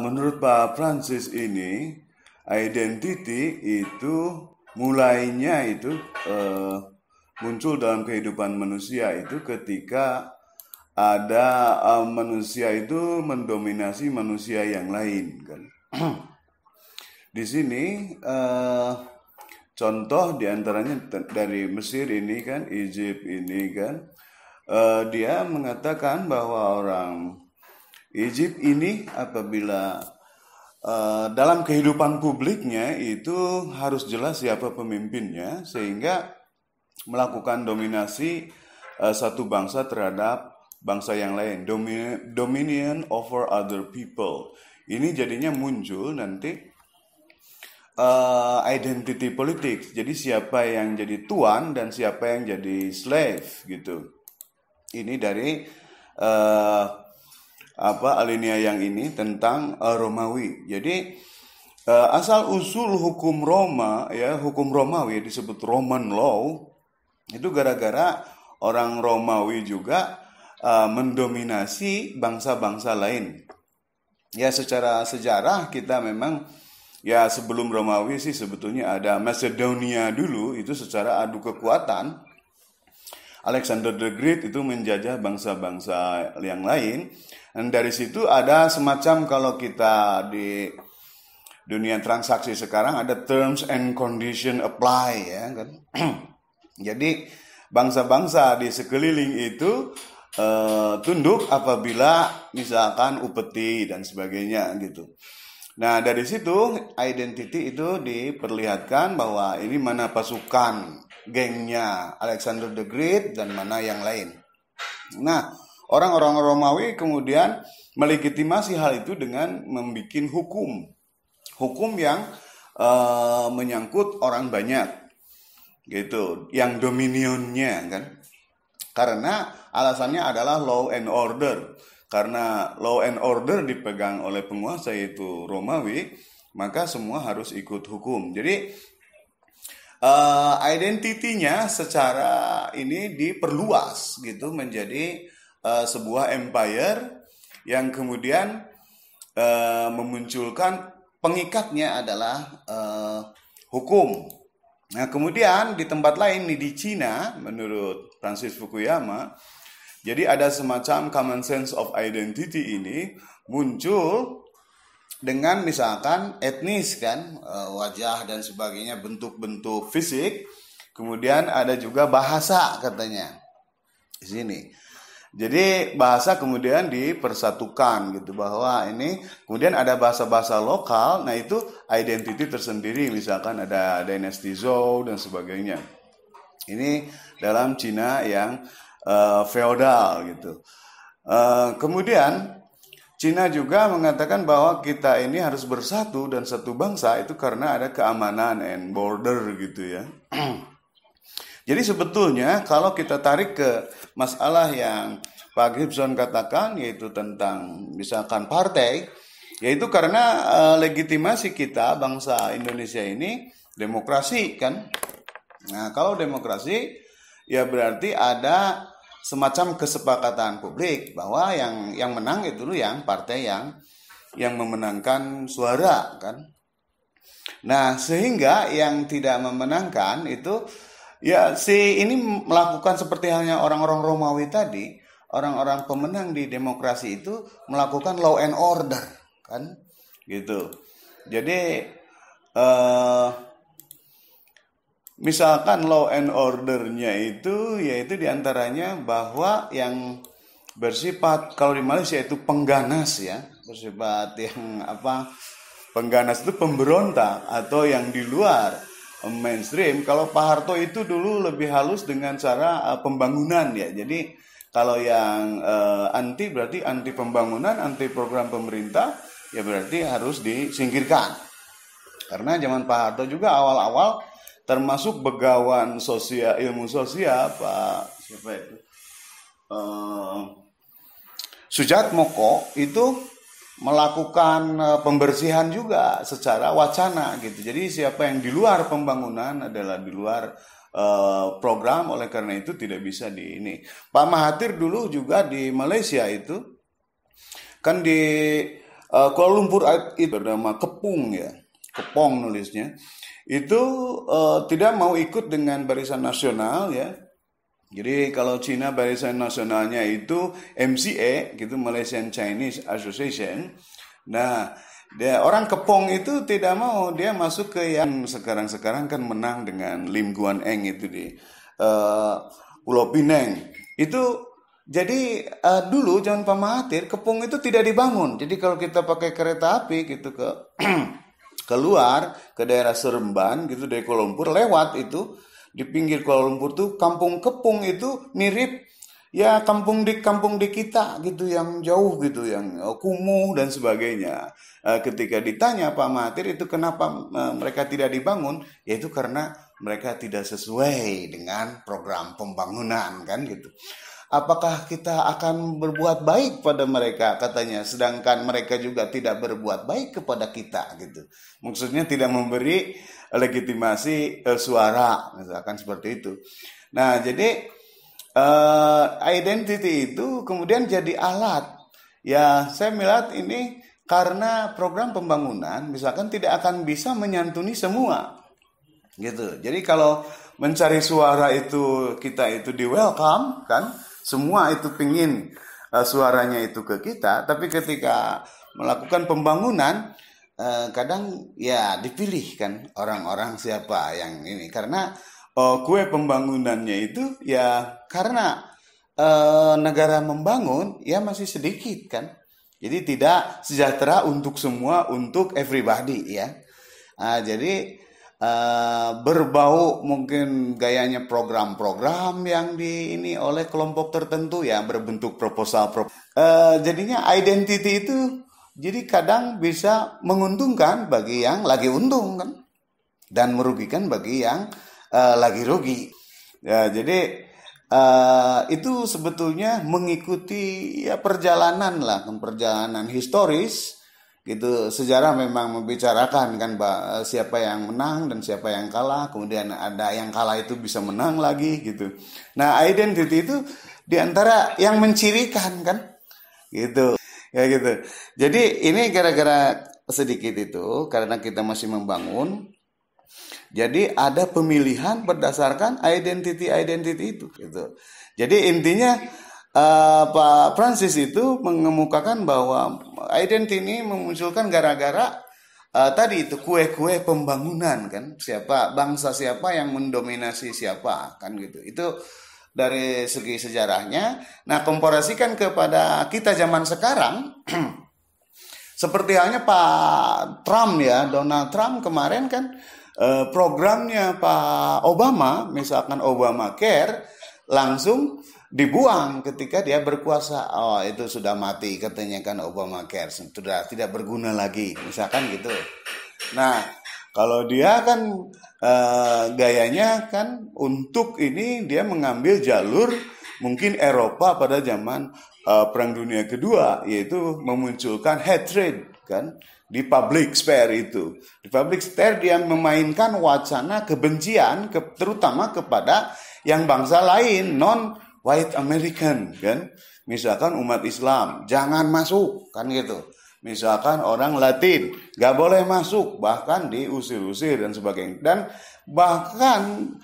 Menurut Pak Francis ini, identity itu mulainya itu muncul dalam kehidupan manusia itu ketika ada manusia itu mendominasi manusia yang lain kan. Di sini contoh diantaranya dari Mesir ini kan, Egypt ini kan, dia mengatakan bahwa orang Egypt ini apabila dalam kehidupan publiknya itu harus jelas siapa pemimpinnya sehingga melakukan dominasi satu bangsa terhadap bangsa yang lain, dominion over other people. Ini jadinya muncul nanti identity politik. Jadi siapa yang jadi tuan dan siapa yang jadi slave gitu. Ini dari alinea yang ini tentang Romawi. Jadi asal usul hukum Roma ya, hukum Romawi disebut Roman law itu gara-gara orang Romawi juga mendominasi bangsa-bangsa lain. Ya secara sejarah kita memang ya sebelum Romawi sih sebetulnya ada Macedonia dulu itu secara adu kekuatan. Alexander the Great itu menjajah bangsa-bangsa yang lain. Dan dari situ ada semacam kalau kita di dunia transaksi sekarang ada terms and condition apply ya kan. Jadi bangsa-bangsa di sekeliling itu tunduk apabila misalkan upeti dan sebagainya gitu. Nah dari situ identity itu diperlihatkan bahwa ini mana pasukan gengnya Alexander the Great dan mana yang lain. Nah orang-orang Romawi kemudian melegitimasi hal itu dengan membuat hukum yang menyangkut orang banyak gitu, yang dominionnya kan. Karena alasannya adalah law and order. Karena law and order dipegang oleh penguasa yaitu Romawi, maka semua harus ikut hukum. Jadi identitinya secara ini diperluas gitu menjadi sebuah empire yang kemudian memunculkan pengikatnya adalah hukum. Nah kemudian di tempat lain nih di Cina menurut Francis Fukuyama, jadi ada semacam common sense of identity ini muncul dengan misalkan etnis kan, wajah dan sebagainya, bentuk-bentuk fisik, kemudian ada juga bahasa katanya di sini. Jadi bahasa kemudian dipersatukan gitu bahwa ini kemudian ada bahasa-bahasa lokal, nah itu identity tersendiri misalkan ada dinasti Zhou dan sebagainya. Ini dalam Cina yang feodal gitu. Kemudian Cina juga mengatakan bahwa kita ini harus bersatu dan satu bangsa itu karena ada keamanan and border gitu ya. Jadi sebetulnya kalau kita tarik ke masalah yang Pak Gibson katakan yaitu tentang misalkan partai, yaitu karena legitimasi kita bangsa Indonesia ini demokrasi kan. Nah kalau demokrasi ya berarti ada semacam kesepakatan publik bahwa yang menang itu yang partai yang memenangkan suara kan. Nah sehingga yang tidak memenangkan itu ya si ini melakukan seperti halnya orang-orang Romawi tadi, orang-orang pemenang di demokrasi itu melakukan law and order kan, gitu. Jadi misalkan law and ordernya itu yaitu diantaranya bahwa yang bersifat kalau di Malaysia itu pengganas ya, bersifat yang pengganas itu pemberontak atau yang di luar mainstream. Kalau Pak Harto itu dulu lebih halus dengan cara pembangunan ya. Jadi kalau yang anti berarti anti pembangunan, anti program pemerintah ya berarti harus disingkirkan. Karena zaman Pak Harto juga awal-awal termasuk begawan sosial, ilmu sosial Pak siapa itu Sujatmoko itu melakukan pembersihan juga secara wacana gitu. Jadi siapa yang di luar pembangunan adalah di luar program, oleh karena itu tidak bisa di ini. Pak Mahathir dulu juga di Malaysia itu kan di Kuala Lumpur itu bernama Kepung ya, Kepong nulisnya, itu tidak mau ikut dengan barisan nasional ya. Jadi kalau Cina barisan nasionalnya itu MCA gitu, Malaysian Chinese Association. Nah, orang Kepong itu tidak mau, dia masuk ke yang sekarang kan menang dengan Lim Guan Eng itu di Pulau Pinang. Itu jadi dulu zaman Pak Mahathir Kepong itu tidak dibangun. Jadi kalau kita pakai kereta api gitu ke keluar ke daerah Seremban gitu dari Kuala Lumpur, lewat itu di pinggir Kuala Lumpur tuh kampung Kepung itu mirip ya kampung di kita gitu, yang jauh gitu, yang kumuh dan sebagainya. Ketika ditanya Pak Mahathir itu kenapa mereka tidak dibangun, yaitu karena mereka tidak sesuai dengan program pembangunan kan gitu. Apakah kita akan berbuat baik pada mereka, katanya, sedangkan mereka juga tidak berbuat baik kepada kita gitu. Maksudnya tidak memberi legitimasi suara, misalkan seperti itu. Nah, jadi identity itu kemudian jadi alat. Ya, saya melihat ini karena program pembangunan misalkan tidak akan bisa menyantuni semua. Gitu. Jadi kalau mencari suara itu kita itu di welcome kan, semua itu pingin suaranya itu ke kita, tapi ketika melakukan pembangunan kadang ya dipilih kan orang-orang siapa yang ini, karena kue pembangunannya itu ya karena negara membangun ya masih sedikit kan, jadi tidak sejahtera untuk semua, untuk everybody ya. Jadi berbau mungkin gayanya program-program yang ini oleh kelompok tertentu ya, berbentuk proposal. Jadinya identity itu jadi kadang bisa menguntungkan bagi yang lagi untung kan, dan merugikan bagi yang lagi rugi. Ya, jadi itu sebetulnya mengikuti ya perjalanan historis gitu. Sejarah memang membicarakan kan siapa yang menang dan siapa yang kalah, kemudian ada yang kalah itu bisa menang lagi gitu. Nah, identity itu diantara yang mencirikan kan gitu. Ya gitu. Jadi ini gara-gara sedikit itu karena kita masih membangun. Jadi ada pemilihan berdasarkan identity itu gitu. Jadi intinya Pak Francis itu mengemukakan bahwa identity ini memunculkan gara-gara tadi itu kue-kue pembangunan kan, siapa bangsa siapa yang mendominasi siapa kan gitu. Itu dari segi sejarahnya. Nah, komparasikan kepada kita zaman sekarang seperti halnya Pak Trump ya, Donald Trump kemarin kan programnya Pak Obama, misalkan Obamacare, langsung dibuang ketika dia berkuasa. Oh, itu sudah mati katanya kan Obamacare, sudah tidak berguna lagi, misalkan gitu. Nah, kalau dia kan gayanya kan untuk ini dia mengambil jalur mungkin Eropa pada zaman Perang Dunia Kedua, yaitu memunculkan hatred kan di public sphere itu. Di public sphere dia memainkan wacana kebencian terutama kepada yang bangsa lain, non white American kan. Misalkan umat Islam jangan masuk kan gitu. Misalkan orang Latin gak boleh masuk, bahkan diusir-usir dan sebagainya. Dan bahkan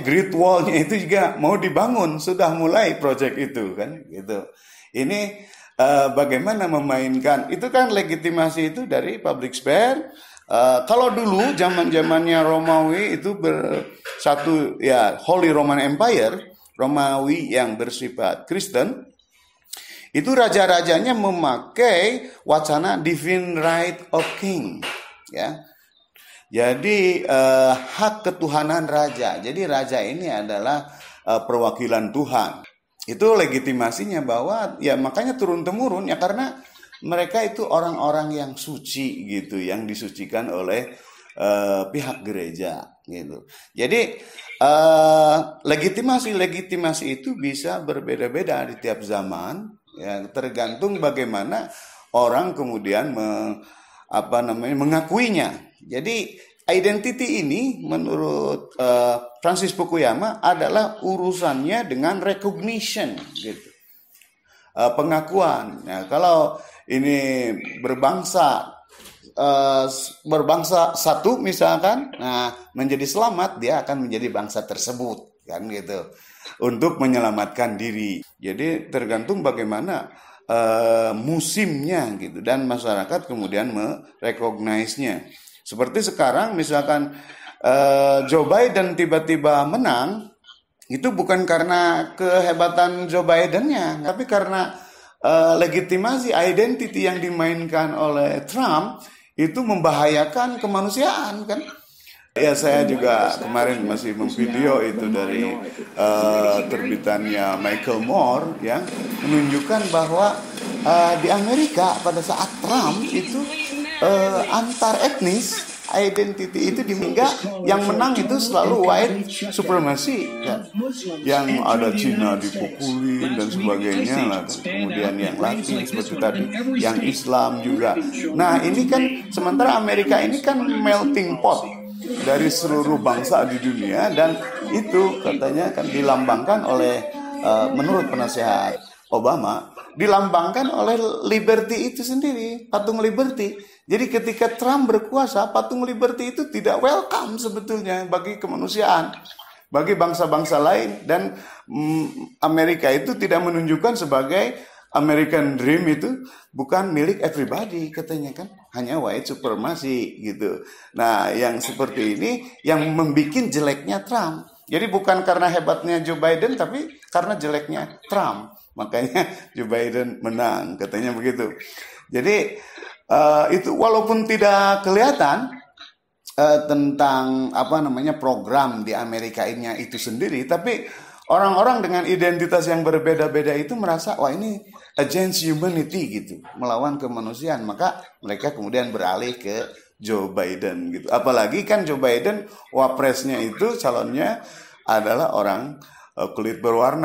Great Wall-nya itu juga mau dibangun, sudah mulai proyek itu kan gitu. Ini bagaimana memainkan itu kan legitimasi itu dari public sphere. Kalau dulu zaman-zamannya Romawi itu bersatu ya, Holy Roman Empire, Romawi yang bersifat Kristen, itu raja-rajanya memakai wacana divine right of king ya. Jadi hak ketuhanan raja. Jadi raja ini adalah perwakilan Tuhan. Itu legitimasinya bahwa ya makanya turun-temurun ya, karena mereka itu orang-orang yang suci gitu, yang disucikan oleh pihak gereja gitu. Jadi legitimasi itu bisa berbeda-beda di tiap zaman ya, tergantung bagaimana orang kemudian mengakuinya. Jadi identity ini menurut Francis Fukuyama adalah urusannya dengan recognition gitu. Pengakuan. Nah, kalau ini berbangsa berbangsa satu misalkan, nah menjadi selamat dia akan menjadi bangsa tersebut kan gitu untuk menyelamatkan diri. Jadi tergantung bagaimana musimnya gitu dan masyarakat kemudian merecognize-nya. Seperti sekarang misalkan Joe Biden tiba-tiba menang, itu bukan karena kehebatan Joe Biden-nya, tapi karena legitimasi identity yang dimainkan oleh Trump itu membahayakan kemanusiaan kan. Ya saya juga kemarin masih memvideo itu dari terbitannya Michael Moore yang menunjukkan bahwa di Amerika pada saat Trump itu antar etnis identity itu dimingga yang menang itu selalu white supremacy kan? Yang ada Cina dipukulin dan sebagainya lah kan? Kemudian yang Latin seperti tadi yang Islam juga. Nah ini kan sementara Amerika ini kan melting pot dari seluruh bangsa di dunia dan itu katanya kan dilambangkan oleh menurut penasehat Obama dilambangkan oleh liberty itu sendiri, patung liberty. Jadi ketika Trump berkuasa, patung liberty itu tidak welcome sebetulnya bagi kemanusiaan, bagi bangsa-bangsa lain. Dan Amerika itu tidak menunjukkan sebagai American Dream itu bukan milik everybody katanya kan, hanya white supremacy gitu. Nah yang seperti ini yang membuat jeleknya Trump. Jadi bukan karena hebatnya Joe Biden, tapi karena jeleknya Trump. Makanya Joe Biden menang, katanya begitu. Jadi itu walaupun tidak kelihatan tentang program di Amerika ini itu sendiri, tapi orang-orang dengan identitas yang berbeda-beda itu merasa wah ini against humanity gitu, melawan kemanusiaan. Maka mereka kemudian beralih ke Joe Biden gitu. Apalagi kan Joe Biden wapresnya itu calonnya adalah orang kulit berwarna.